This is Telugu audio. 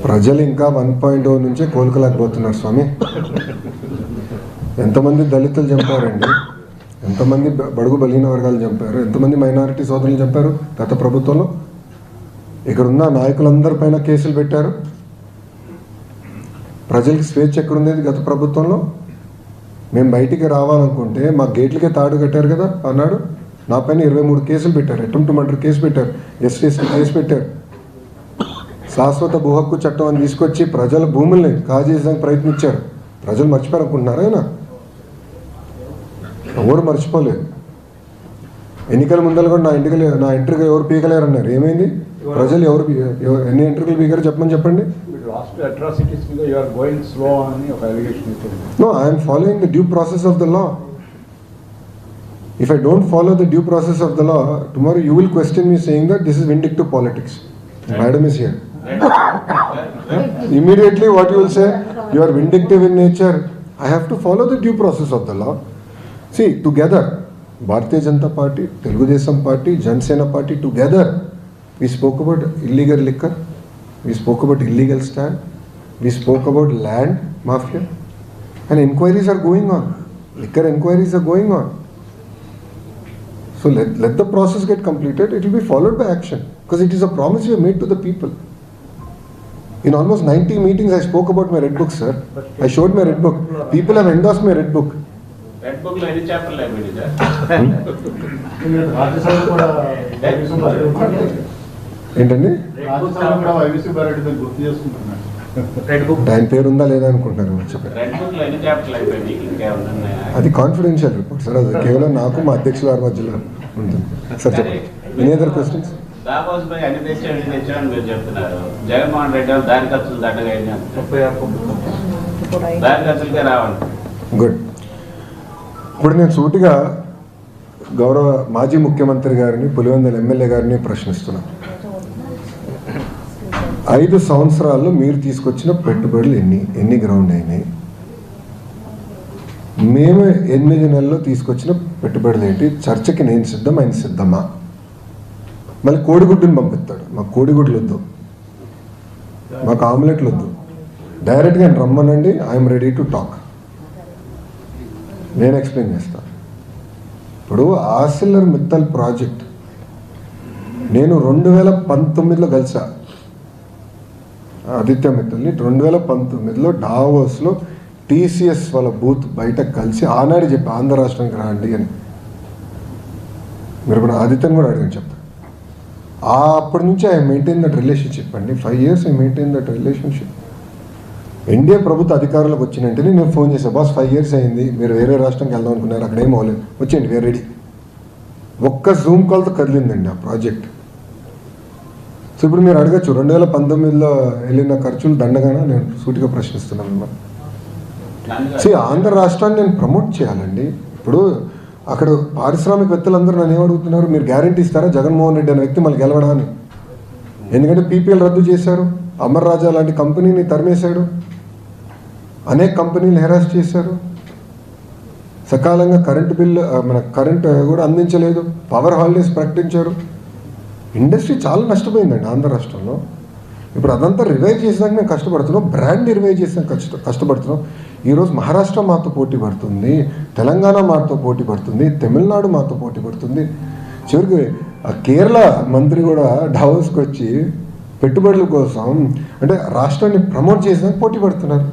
ప్రజలు ఇంకా 1.0 నుంచే కోలుకోలేకపోతున్నారు స్వామి. ఎంతమంది దళితులు చంపారండి, ఎంతమంది బడుగు బలహీన వర్గాలు చంపారు, ఎంతమంది మైనారిటీ సోదరులు చంపారు గత ప్రభుత్వంలో. ఇక్కడున్న నాయకులందరిపైన కేసులు పెట్టారు. ప్రజలకి స్వేచ్ఛ ఎక్కడుండేది గత ప్రభుత్వంలో. మేము బయటికి రావాలనుకుంటే మా గేట్లకే తాడు కట్టారు కదా అన్నాడు. నా పైన 23 కేసులు పెట్టారు, అటెంప్ట్ మర్డర్ కేసు పెట్టారు, ఎస్టీఎస్కి కేసు పెట్టారు. శాశ్వత భూ హక్కు చట్టం అని తీసుకొచ్చి ప్రజల భూముల్ని కాజేయడానికి ప్రయత్నించారు. ప్రజలు మర్చిపోయారు అనుకుంటున్నారా? ఆయన ఎవరు మర్చిపోలేదు. ఎన్నికల ముందర కూడా నా ఎంట్రీగా ఎవరు పీకలేరు అన్నారు. ఏమైంది? ప్రజలు ఎవరు ఎన్ని ఎంట్రీలు పీకారు చెప్పండి. No, I am following the due process of the law. If I don't follow the due process of the law, tomorrow you will question me saying that this is vindictive politics. Madam is here. Immediately what you will say, you are vindictive in nature. I have to follow the due process of the law. See, together, Bharatiya Janata Party, Telugu Desam Party, Jansena Party, together, we spoke about illegal liquor, we spoke about illegal stand, we spoke about land mafia, and inquiries are going on. Liquor inquiries are going on. So let the process get completed. It will be followed by action, because it is a promise we have made to the people. In almost 90 meetings I spoke about my red book, sir. I showed my red book. People have endorsed my red book. Red book lo any chapter lo ayindi sir. ఏంటండి? ఆయన పేరు ఉందా లేదా అనుకుంటున్నారు. అది కాన్ఫిడెన్షియల్ రిపోర్ట్ సార్. అది కేవలం నాకు మా అధ్యక్షుల వారి మధ్యలో ఉంటుంది సార్. చెప్పండి. Any other questions? Jaganmohan Reddy దారి ఖర్చులు దట్టగా దారి ఖర్చులకే రావండి. గుడ్. ఇప్పుడు నేను సూటిగా గౌరవ మాజీ ముఖ్యమంత్రి గారిని, పులివెందుల ఎమ్మెల్యే గారిని ప్రశ్నిస్తున్నాను. 5 సంవత్సరాల్లో మీరు తీసుకొచ్చిన పెట్టుబడులు ఎన్ని గ్రౌండ్ అయినాయి? మేము 8 నెలల్లో తీసుకొచ్చిన పెట్టుబడులు ఏంటి? చర్చకి నేను సిద్ధం, ఆయన సిద్ధమా? మళ్ళీ కోడిగుడ్డుని పంపిస్తాడు. మాకు కోడిగుడ్లు వద్దు, మాకు ఆమ్లెట్లు వద్దు, డైరెక్ట్గా ఆయన రమ్మనండి, ఐఎమ్ రెడీ టు టాక్. నేను ఎక్స్ప్లెయిన్ చేస్తాను. ఇప్పుడు ఆర్సిలర్ మిత్తల్ ప్రాజెక్ట్ నేను 2019లో కలిసా ఆదిత్య మిత్తల్ని. 2019లో డావోస్లో టీసీఎస్ వాళ్ళ బూత్ బయట కలిసి ఆనాడు చెప్పి ఆంధ్ర రాష్ట్రానికి రాండి అని. మీరు కూడా ఆదిత్యని కూడా అడిగాను చెప్తాను. అప్పటి నుంచి ఐ మెయింటైన్ దట్ రిలేషన్షిప్ అండి. 5 years I maintain that relationship. NDA ప్రభుత్వ అధికారంలోకి వచ్చిన వెంటనే నేను ఫోన్ చేశాను, బాస్ 5 years అయింది, మీరు వేరే రాష్ట్రానికి వెళ్దాం అనుకున్నారు, అక్కడ ఏం అవ్వలేదు, వచ్చేయండి, వేరే రెడీ. ఒక్క జూమ్ కాల్తో కదిలిందండి ఆ ప్రాజెక్ట్. సో ఇప్పుడు మీరు అడగచ్చు 2019లో వెళ్ళిన ఖర్చులు దండగానా? నేను సూటిగా ప్రశ్నిస్తున్నాను మిమ్మల్ని. సో ఆంధ్ర రాష్ట్రాన్ని నేను ప్రమోట్ చేయాలండి. ఇప్పుడు అక్కడ పారిశ్రామికవేత్తలందరూ నన్ను ఏమడుగుతున్నారు, మీరు గ్యారంటీ ఇస్తారా జగన్మోహన్ రెడ్డి అనే వ్యక్తి మళ్ళీ గెలవడా అని? ఎందుకంటే పీపీఎల్ రద్దు చేశారు, అమర్ రాజా లాంటి కంపెనీని తరిమేశాడు, అనేక కంపెనీలు హెరాస్ చేశారు, సకాలంగా కరెంటు బిల్లు కరెంట్ కూడా అందించలేదు, పవర్ హాలిడేస్ ప్రకటించారు. ఇండస్ట్రీ చాలా నష్టపోయిందండి ఆంధ్ర రాష్ట్రంలో. ఇప్పుడు అదంతా రివైవ్ చేసినాక మేము కష్టపడుతున్నాం, బ్రాండ్ రివైవ్ చేసినాక కష్టపడుతున్నాం. ఈరోజు మహారాష్ట్ర మాతో పోటీ పడుతుంది, తెలంగాణ మాతో పోటీ పడుతుంది, తమిళనాడు మాతో పోటీ పడుతుంది. చివరికి కేరళ మంత్రి కూడా డావోస్కి వచ్చి పెట్టుబడుల కోసం అంటే రాష్ట్రాన్ని ప్రమోట్ చేసినాక పోటీ పడుతున్నారు.